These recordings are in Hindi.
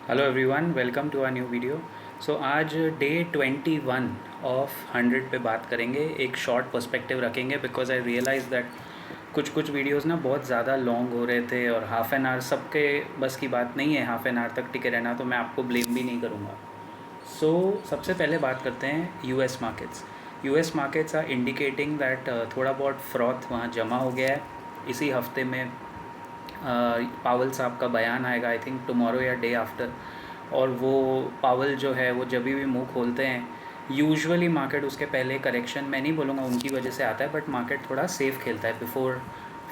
Hello everyone, welcome to our new video. आज डे 21 ऑफ 100 पे बात करेंगे। एक शॉर्ट पर्सपेक्टिव रखेंगे बिकॉज आई रियलाइज दैट कुछ कुछ वीडियोस ना बहुत ज़्यादा लॉन्ग हो रहे थे और हाफ़ एन आवर सबके बस की बात नहीं है हाफ़ एन आवर तक टिके रहना, तो मैं आपको ब्लेम भी नहीं करूँगा। सबसे पहले बात करते हैं US markets. US markets are indicating that थोड़ा बहुत फ्रॉथ वहाँ जमा हो गया है। इसी हफ्ते में पावल साहब का बयान आएगा, आई थिंक टुमारो या डे आफ्टर। और वो पावल जो है वो जब भी मुंह खोलते हैं यूजुअली मार्केट उसके पहले करेक्शन, मैं नहीं बोलूँगा उनकी वजह से आता है, बट मार्केट थोड़ा सेफ खेलता है बिफोर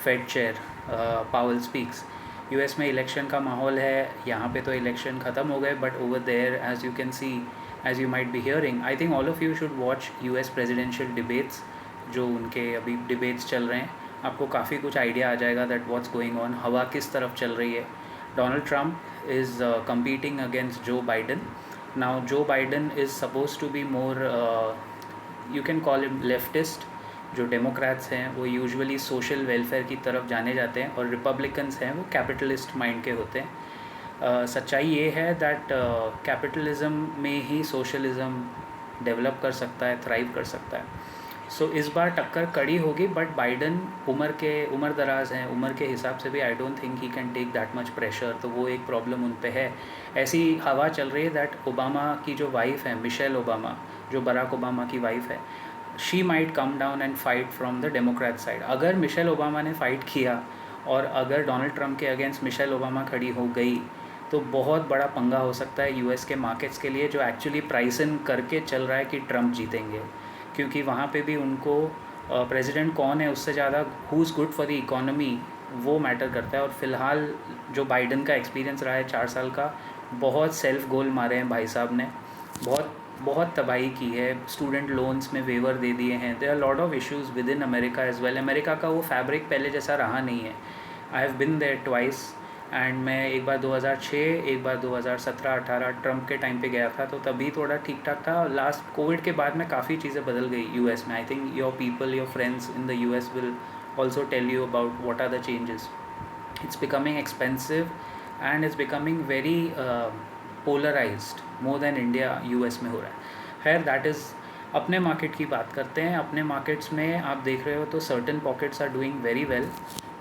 फेड चेयर पावल स्पीक्स। यूएस में इलेक्शन का माहौल है, यहाँ पे तो इलेक्शन ख़त्म हो गए, but over there as you can see, as you might be hearing, I think all of you should watch US presidential debates. जो उनके अभी डिबेट्स चल रहे हैं, आपको काफ़ी कुछ आइडिया आ जाएगा दैट व्हाट्स गोइंग ऑन, हवा किस तरफ चल रही है। Donald Trump is competing against Joe Biden. Now Joe Biden is supposed to be more, you can call him leftist. जो डेमोक्रेट्स हैं वो यूजुअली सोशल वेलफेयर की तरफ जाने जाते हैं और रिपब्लिकन्स हैं वो कैपिटलिस्ट माइंड के होते हैं। सच्चाई ये है दैट कैपिटलिज्म में ही सोशलिज्म डेवलप कर सकता है, थ्राइव कर सकता है। इस बार टक्कर कड़ी होगी, बट बाइडन उम्र दराज हैं, उम्र के हिसाब से भी I don't think he can take that much pressure, तो वो एक प्रॉब्लम उन पे है। ऐसी हवा चल रही है दैट ओबामा की जो वाइफ है मिशेल ओबामा, जो बराक ओबामा की वाइफ है, she might come down and fight from the Democrat side. अगर मिशेल ओबामा ने फ़ाइट किया और अगर डोनाल्ड ट्रंप के अगेंस्ट मिशेल ओबामा खड़ी हो गई तो बहुत बड़ा पंगा हो सकता है यूएस के मार्केट्स के लिए, जो एक्चुअली प्राइस इन करके चल रहा है कि ट्रंप जीतेंगे। क्योंकि वहाँ पे भी उनको प्रेसिडेंट कौन है उससे ज़्यादा who is good for the economy वो मैटर करता है। और फिलहाल जो बाइडन का एक्सपीरियंस रहा है 4 साल का, बहुत सेल्फ गोल मारे हैं भाई साहब ने, बहुत बहुत तबाही की है। स्टूडेंट लोन्स में वेवर दे दिए हैं। There are lot of issues within America as well. America का वो फैब्रिक पहले जैसा रहा नहीं है। I have been there twice and मैं एक बार 2006, एक बार 2017-18 ट्रंप के टाइम पे गया था, तो तभी थोड़ा ठीक ठाक था। लास्ट कोविड के बाद में काफ़ी चीज़ें बदल गई यूएस में। I think your people, your friends in the US will also tell you about what are the changes. It's becoming expensive and it's becoming very polarised more than India US में हो रहा है। खैर, दैट इज़, अपने मार्केट की बात करते हैं। अपने मार्केट्स में आप देख रहे हो तो certain pockets are doing very well.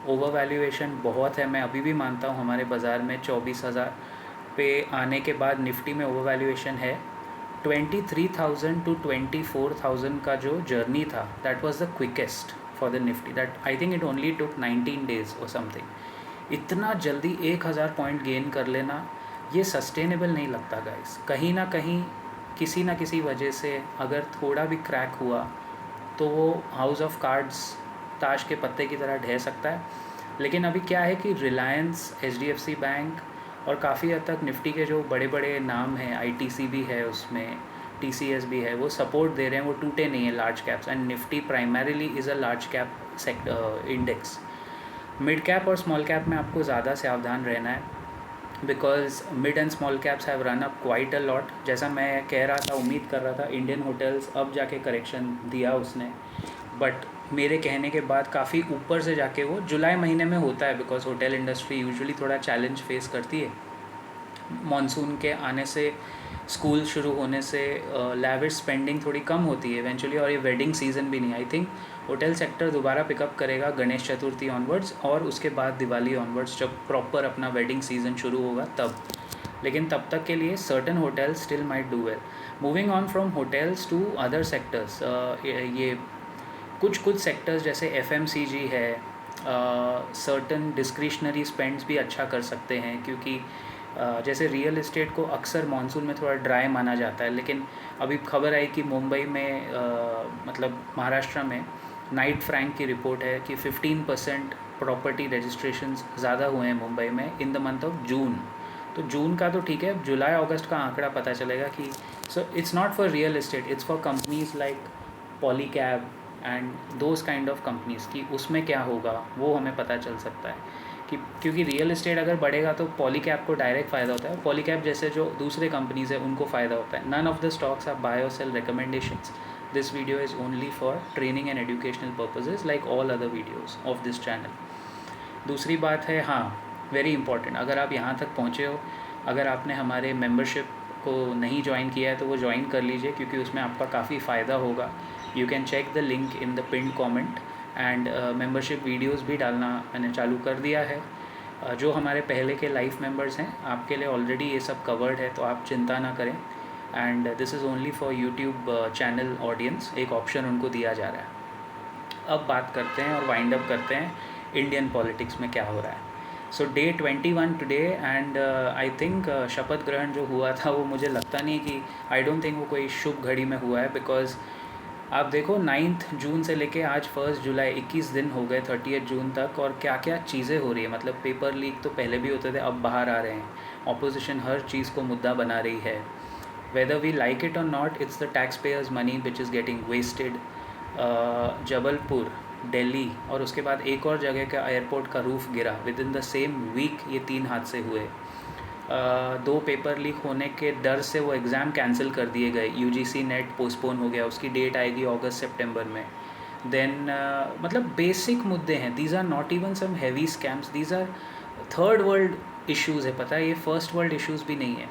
Over valuation बहुत है, मैं अभी भी मानता हूँ हमारे बाज़ार में 24,000 पे आने के बाद निफ्टी में ओवर वैल्यूएशन है। 23,000 टू 24,000 का जो जर्नी था that was the quickest for the Nifty, that I think it only took 19 days और समथिंग। इतना जल्दी 1,000 पॉइंट गेन कर लेना ये सस्टेनेबल नहीं लगता गाइस। कहीं ना कहीं किसी ना किसी वजह से अगर थोड़ा भी क्रैक हुआ तो वो हाउस ऑफ कार्ड्स ताश के पत्ते की तरह ढह सकता है। लेकिन अभी क्या है कि रिलायंस, एचडीएफसी बैंक और काफ़ी हद तक निफ्टी के जो बड़े बड़े नाम हैं, आईटीसी भी है उसमें, टीसीएस भी है, वो सपोर्ट दे रहे हैं, वो टूटे नहीं हैं large caps. And Nifty primarily is a large cap sector index. Mid cap और स्मॉल कैप में आपको ज़्यादा सावधान रहना है because mid and small caps have run up quite a lot. जैसा मैं कह रहा था, उम्मीद कर रहा था, इंडियन होटल्स अब जाके करेक्शन दिया उसने, बट मेरे कहने के बाद काफ़ी ऊपर से जाके वो जुलाई महीने में होता है बिकॉज होटल इंडस्ट्री यूजुअली थोड़ा चैलेंज फेस करती है मॉनसून के आने से, स्कूल शुरू होने से लैविश स्पेंडिंग थोड़ी कम होती है इवेंचुअली, और ये वेडिंग सीज़न भी नहीं। आई थिंक होटल सेक्टर दोबारा पिकअप करेगा गणेश चतुर्थी ऑनवर्ड्स और उसके बाद दिवाली ऑनवर्ड्स, जब प्रॉपर अपना वेडिंग सीज़न शुरू होगा तब। लेकिन तब तक के लिए certain hotels still might do well. Moving on from hotels to other sectors, ये कुछ सेक्टर्स जैसे एफएमसीजी है, सर्टन डिस्क्रिशनरी स्पेंड्स भी अच्छा कर सकते हैं, क्योंकि जैसे रियल इस्टेट को अक्सर मानसून में थोड़ा ड्राई माना जाता है। लेकिन अभी खबर आई कि मुंबई में मतलब महाराष्ट्र में नाइट फ्रैंक की रिपोर्ट है कि 15% प्रॉपर्टी रजिस्ट्रेशंस ज़्यादा हुए हैं मुंबई में in the month of June. तो जून का तो ठीक है, जुलाई अगस्त का आंकड़ा पता चलेगा कि so it's not for real estate, it's for companies like Polycab and those kind of companies की उसमें क्या होगा वो हमें पता चल सकता है। कि क्योंकि रियल इस्टेट अगर बढ़ेगा तो पॉलीकैब को डायरेक्ट फ़ायदा होता है, पॉलीकैब जैसे जो दूसरे कंपनीज़ है उनको फ़ायदा होता है। None of the stocks are buy और sell recommendations. This video is only for training and educational purposes like all other videos of this channel. दूसरी बात है, हाँ, वेरी इंपॉर्टेंट, अगर आप यहाँ तक पहुँचे हो अगर आपने हमारे मेंबरशिप को नहीं ज्वाइन किया है तो वो ज्वाइन कर लीजिए, क्योंकि उसमें आपका काफ़ी फ़ायदा होगा. You can check the link in the pin comment. And membership videos भी डालना मैंने चालू कर दिया है. जो हमारे पहले के लाइफ मेंबर्स हैं, आपके लिए ऑलरेडी ये सब कवर्ड है, तो आप चिंता ना करें. And this is only for YouTube channel audience. एक ऑप्शन उनको दिया जा रहा है. अब बात करते हैं और वाइंड अप करते हैं इंडियन पॉलिटिक्स में क्या हो रहा है. So day 21 today. And I think शपथ ग्रहण जो हुआ था वो मुझे लगता नहीं कि, आई डोंट थिंक वो कोई शुभ घड़ी में हुआ है. बिकॉज आप देखो 9 जून से लेके आज 1 जुलाई 21 दिन हो गए 30 जून तक, और क्या क्या चीज़ें हो रही है. मतलब पेपर लीक तो पहले भी होते थे, अब बाहर आ रहे हैं. ऑपोजिशन हर चीज़ को मुद्दा बना रही है. वेदर वी लाइक इट और not, it's the tax payers money which is getting wasted. Jabalpur, Delhi और उसके बाद एक और जगह का एयरपोर्ट का रूफ़ गिरा. Within the same week ये 3 हादसे हुए. 2 पेपर लीक होने के डर से वो एग्ज़ाम कैंसिल कर दिए गए. यूजीसी नेट पोस्टपोन हो गया, उसकी डेट आएगी अगस्त सितंबर में. देन मतलब बेसिक मुद्दे हैं. These are not even some heavy scams, these are third world issues है. पता है, ये फर्स्ट वर्ल्ड इश्यूज़ भी नहीं है.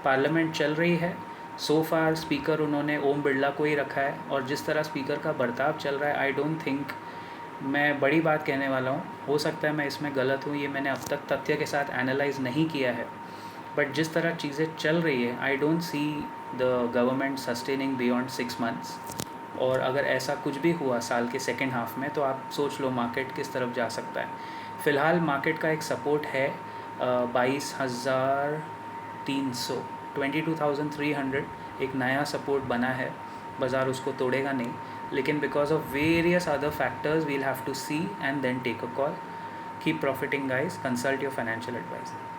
पार्लियामेंट चल रही है. सो फार स्पीकर उन्होंने ओम बिरला को ही रखा है, और जिस तरह स्पीकर का बर्ताव चल रहा है, आई डोंट थिंक, मैं बड़ी बात कहने वाला हूँ, हो सकता है मैं इसमें गलत हूँ, ये मैंने अब तक तथ्य के साथ एनालाइज नहीं किया है. बट जिस तरह चीज़ें चल रही है, I don't see the government sustaining beyond 6 months. और अगर ऐसा कुछ भी हुआ साल के सेकेंड हाफ में, तो आप सोच लो मार्केट किस तरफ जा सकता है. फ़िलहाल मार्केट का एक सपोर्ट है 22,300, 22,300 एक नया सपोर्ट बना है. बाज़ार उसको तोड़ेगा नहीं, लेकिन because of various other factors we'll have to see and then take a call. Keep profiting guys, consult your financial adviser.